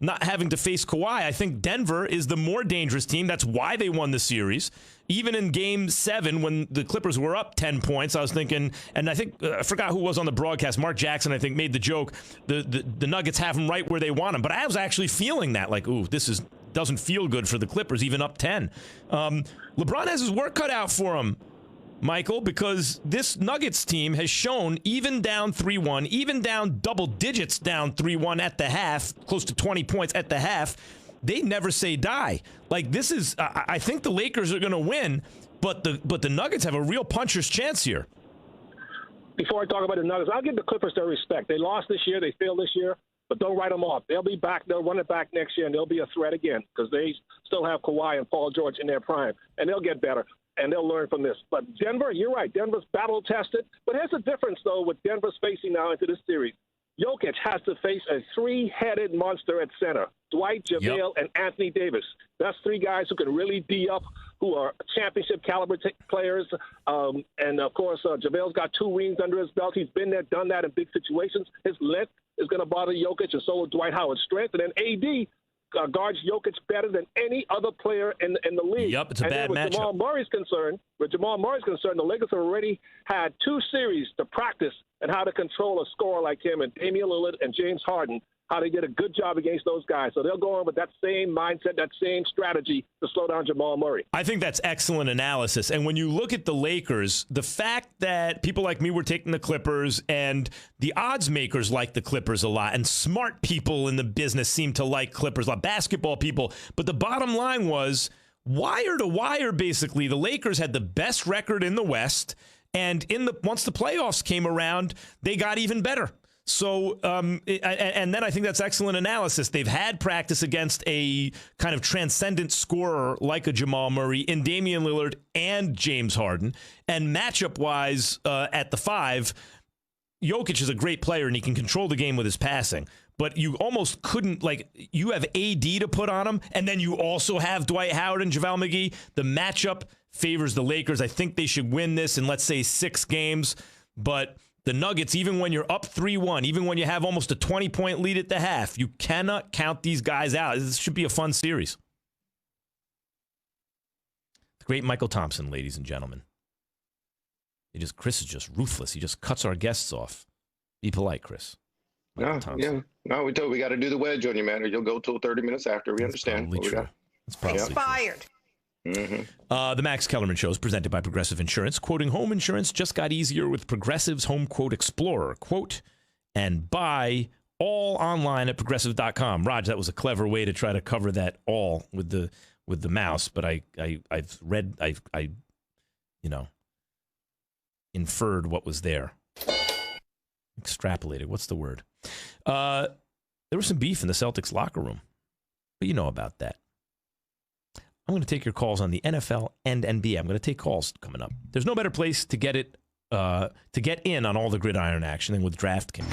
not having to face Kawhi. I think Denver is the more dangerous team. That's why they won the series. Even in Game 7, when the Clippers were up 10 points, I was thinking, and I think, I forgot who was on the broadcast, Mark Jackson, I think, made the joke, the Nuggets have them right where they want them. But I was actually feeling that, like, ooh, doesn't feel good for the Clippers, even up 10. LeBron has his work cut out for him, Michael, because this Nuggets team has shown, even down 3-1, even down double digits down 3-1 at the half, close to 20 points at the half, they never say die. Like, this is, I think the Lakers are going to win, but the Nuggets have a real puncher's chance here. Before I talk about the Nuggets, I'll give the Clippers their respect. They lost this year, they failed this year, but don't write them off. They'll be back, they'll run it back next year, and they'll be a threat again because they still have Kawhi and Paul George in their prime, and they'll get better, and they'll learn from this. But Denver, you're right, Denver's battle-tested. But here's the difference, though, with Denver's facing now into this series. Jokic has to face a three-headed monster at center. Dwight, JaVale, and Anthony Davis. That's three guys who can really D up, who are championship-caliber players. And, of course, JaVale's got 2 rings under his belt. He's been there, done that in big situations. His length is going to bother Jokic, and so will Dwight Howard's strength. And then AD guards Jokic better than any other player in the league. Yep, it's a bad matchup. Jamal Murray's concerned, the Lakers have already had 2 series to practice and how to control a scorer like him and Damian Lillard and James Harden, how they did a good job against those guys. So they'll go on with that same mindset, that same strategy to slow down Jamal Murray. I think that's excellent analysis. And when you look at the Lakers, the fact that people like me were taking the Clippers and the odds makers like the Clippers a lot, and smart people in the business seem to like Clippers a lot, basketball people. But the bottom line was, wire to wire, basically, the Lakers had the best record in the West. And once the playoffs came around, they got even better. So, and then I think that's excellent analysis. They've had practice against a kind of transcendent scorer like a Jamal Murray in Damian Lillard and James Harden. And matchup-wise, at the 5, Jokic is a great player and he can control the game with his passing. But you almost couldn't, you have AD to put on him, and then you also have Dwight Howard and JaVale McGee. The matchup favors the Lakers. I think they should win this in, let's say, 6 games. But the Nuggets, even when you're up 3-1, even when you have almost a 20-point lead at the half, you cannot count these guys out. This should be a fun series. The great Mychal Thompson, ladies and gentlemen. Chris is just ruthless. He just cuts our guests off. Be polite, Chris. No, we got to do the wedge on you, man, or you'll go till 30 minutes after. We understand. Probably true. It's probably expired. Mm-hmm. The Max Kellerman Show is presented by Progressive Insurance. Quoting home insurance just got easier with Progressive's Home Quote Explorer. Quote and buy all online at Progressive.com. Raj, that was a clever way to try to cover that all with the mouse, but I've inferred what was there. Extrapolated. What's the word? There was some beef in the Celtics locker room, but you know about that. I'm going to take your calls on the NFL and NBA. I'm going to take calls coming up. There's no better place to get in on all the gridiron action than with DraftKings.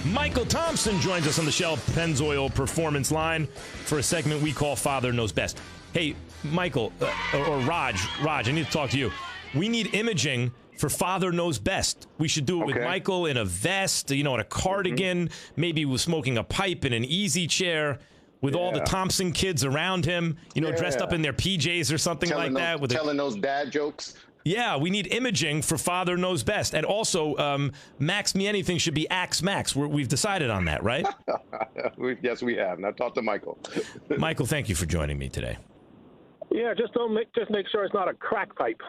Mychal Thompson joins us on the Shell Pennzoil Performance Line for a segment we call Father Knows Best. Hey, Michael, or Raj, I need to talk to you. We need imaging for Father Knows Best. We should do it with Michael in a vest, in a cardigan, maybe with smoking a pipe in an easy chair, with all the Thompson kids around him, dressed up in their PJs or something like that. Telling those dad jokes. Yeah, we need imaging for Father Knows Best. And also, Max Me Anything should be Axe Max. We've decided on that, right? Yes, we have. Now talk to Michael. Michael, thank you for joining me today. Yeah, just make sure it's not a crack pipe.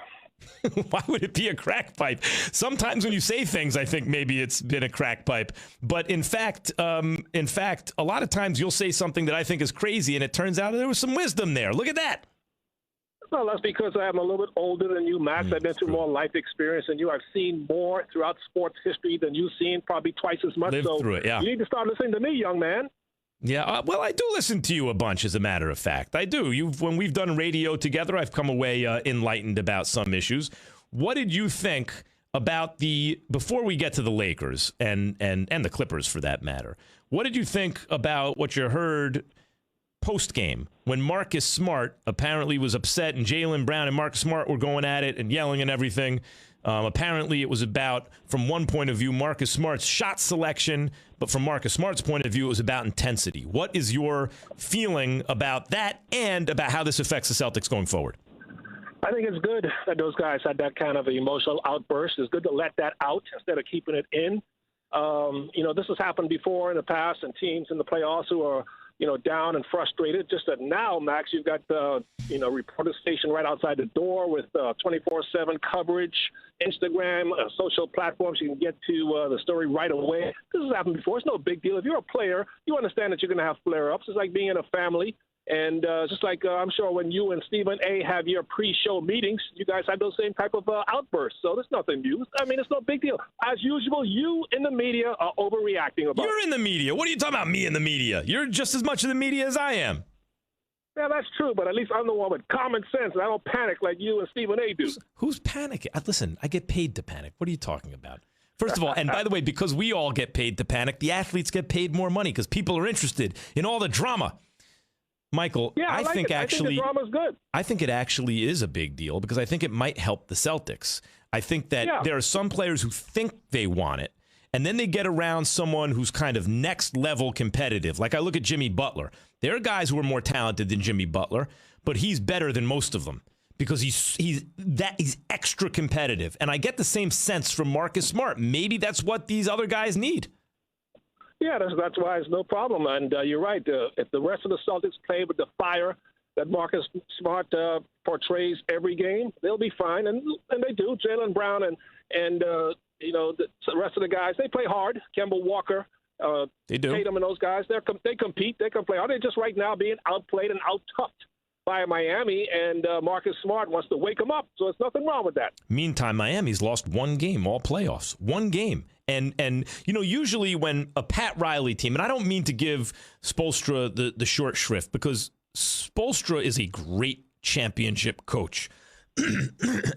Why would it be a crack pipe? Sometimes when you say things, I think maybe it's been a crack pipe. But in fact, a lot of times you'll say something that I think is crazy, and it turns out there was some wisdom there. Look at that. Well, that's because I'm a little bit older than you, Max. I've been through more life experience than you. I've seen more throughout sports history than you've seen, probably twice as much. Lived through it, yeah. You need to start listening to me, young man. Yeah, well, I do listen to you a bunch, as a matter of fact. I do. When we've done radio together, I've come away enlightened about some issues. What did you think about before we get to the Lakers and the Clippers, for that matter, what did you think about what you heard post-game when Marcus Smart apparently was upset and Jaylen Brown and Marcus Smart were going at it and yelling and everything? Apparently, it was about, from one point of view, Marcus Smart's shot selection, but from Marcus Smart's point of view, it was about intensity. What is your feeling about that and about how this affects the Celtics going forward? I think it's good that those guys had that kind of emotional outburst. It's good to let that out instead of keeping it in. This has happened before in the past, and teams in the playoffs who are, down and frustrated. Just that now, Max, you've got the, reporter station right outside the door with 24/7 coverage, Instagram, social platforms. You can get to the story right away. This has happened before. It's no big deal. If you're a player, you understand that you're going to have flare-ups. It's like being in a family. And just like I'm sure when you and Stephen A. have your pre-show meetings, you guys have those same type of outbursts. So there's nothing new. I mean, it's no big deal. As usual, you in the media are overreacting about it. You're in the media. What are you talking about, me in the media? You're just as much in the media as I am. Yeah, that's true, but at least I'm the one with common sense, and I don't panic like you and Stephen A. do. Who's panicking? Listen, I get paid to panic. What are you talking about? First of all, and by the way, because we all get paid to panic, the athletes get paid more money because people are interested in all the drama. Mychal, yeah, I think the drama's good. I think it actually is a big deal because I think it might help the Celtics. I think that there are some players who think they want it, and then they get around someone who's kind of next level competitive. Like I look at Jimmy Butler. There are guys who are more talented than Jimmy Butler, but he's better than most of them because he's extra competitive. And I get the same sense from Marcus Smart. Maybe that's what these other guys need. Yeah, that's why it's no problem. And you're right. If the rest of the Celtics play with the fire that Marcus Smart portrays every game, they'll be fine. And they do. Jaylen Brown and the rest of the guys, they play hard. Kemba Walker, they do. Tatum and those guys, they compete. They can play hard. They're just right now being outplayed and out-toughed by Miami, and Marcus Smart wants to wake them up. So there's nothing wrong with that. Meantime, Miami's lost one game all playoffs. One game. And usually when a Pat Riley team, and I don't mean to give Spoelstra the short shrift because Spoelstra is a great championship coach.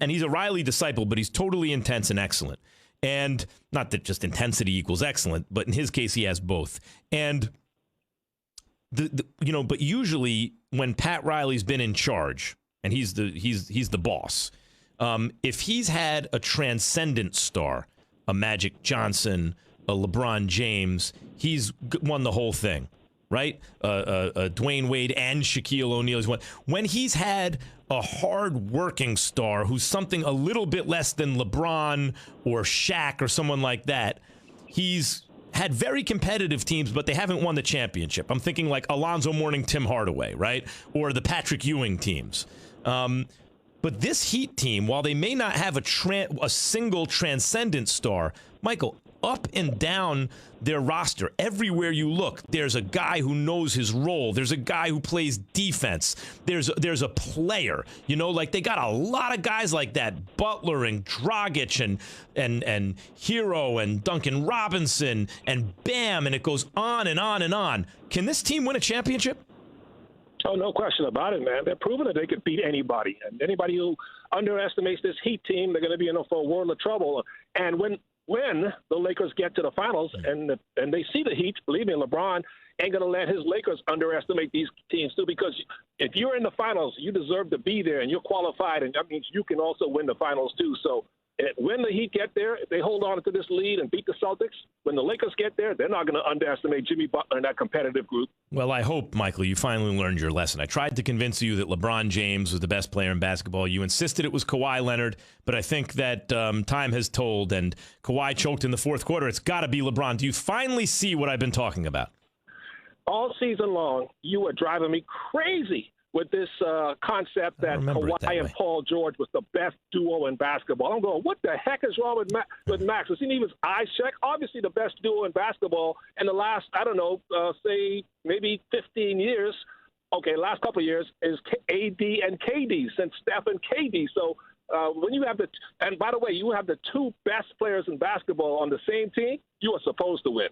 And he's a Riley disciple, but he's totally intense and excellent. And not that just intensity equals excellent, but in his case, he has both. And but usually when Pat Riley's been in charge and he's the boss, if he's had a transcendent star, a Magic Johnson, a LeBron James, he's won the whole thing, right? Dwayne Wade and Shaquille O'Neal has won. When he's had a hard-working star who's something a little bit less than LeBron or Shaq or someone like that, he's had very competitive teams, but they haven't won the championship. I'm thinking like Alonzo Mourning, Tim Hardaway, right? Or the Patrick Ewing teams. But this Heat team, while they may not have a single transcendent star, Mychal, up and down their roster, everywhere you look, there's a guy who knows his role. There's a guy who plays defense. There's a player. Like they got a lot of guys like that. Butler and Dragic and Hero and Duncan Robinson and Bam, and it goes on and on and on. Can this team win a championship? Oh, no question about it, man. They're proving that they could beat anybody. And anybody who underestimates this Heat team, they're going to be in for a world of trouble. And when the Lakers get to the finals and they see the Heat, believe me, LeBron ain't going to let his Lakers underestimate these teams too, because if you're in the finals, you deserve to be there and you're qualified, and that means you can also win the finals too. So when the Heat get there, if they hold on to this lead and beat the Celtics, when the Lakers get there, they're not going to underestimate Jimmy Butler and that competitive group. Well, I hope, Mychal, you finally learned your lesson. I tried to convince you that LeBron James was the best player in basketball. You insisted it was Kawhi Leonard, but I think that time has told, and Kawhi choked in the fourth quarter. It's got to be LeBron. Do you finally see what I've been talking about? All season long, you were driving me crazy with this concept that Kawhi and Paul George was the best duo in basketball. I'm going, what the heck is wrong with Max? Was he even his eyes checked? Obviously the best duo in basketball in the last, say maybe 15 years. Okay, last couple of years is AD and KD, since Steph and KD. So when you have and by the way, you have the two best players in basketball on the same team, you are supposed to win.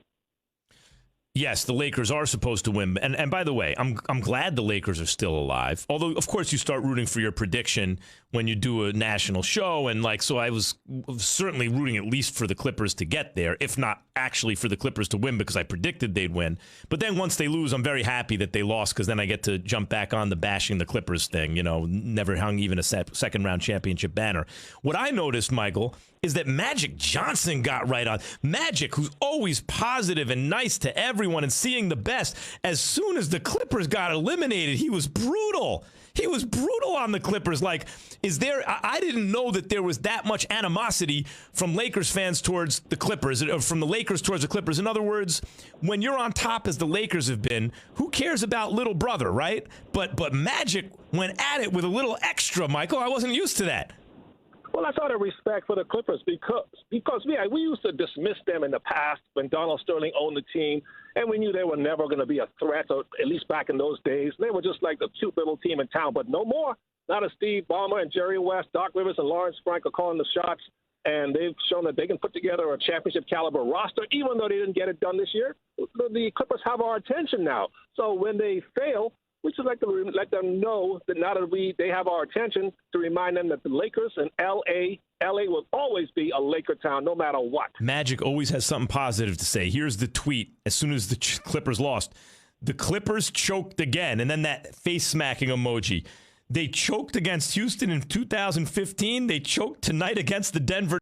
Yes, the Lakers are supposed to win. And by the way, I'm glad the Lakers are still alive. Although, of course, you start rooting for your prediction when you do a national show. And so I was certainly rooting at least for the Clippers to get there, if not actually for the Clippers to win because I predicted they'd win. But then once they lose, I'm very happy that they lost because then I get to jump back on the bashing the Clippers thing. Never hung even a second round championship banner. What I noticed, Michael, is that Magic Johnson got right on. Magic, who's always positive and nice to everyone and seeing the best, as soon as the Clippers got eliminated, he was brutal. He was brutal on the Clippers. I didn't know that there was that much animosity from Lakers fans towards the Clippers, or from the Lakers towards the Clippers. In other words, when you're on top as the Lakers have been, who cares about little brother, right? But Magic went at it with a little extra, Michael. I wasn't used to that. Well, I thought of respect for the Clippers because we used to dismiss them in the past when Donald Sterling owned the team, and we knew they were never going to be a threat, or at least back in those days. They were just like the cute little team in town, but no more. Not as Steve Ballmer and Jerry West, Doc Rivers and Lawrence Frank are calling the shots, and they've shown that they can put together a championship caliber roster, even though they didn't get it done this year. The Clippers have our attention now. So when they fail, we just like to let them know that now that they have our attention, to remind them that the Lakers and LA will always be a Laker town no matter what. Magic always has something positive to say. Here's the tweet as soon as the Clippers lost. The Clippers choked again, and then that face-smacking emoji. They choked against Houston in 2015. They choked tonight against the Denver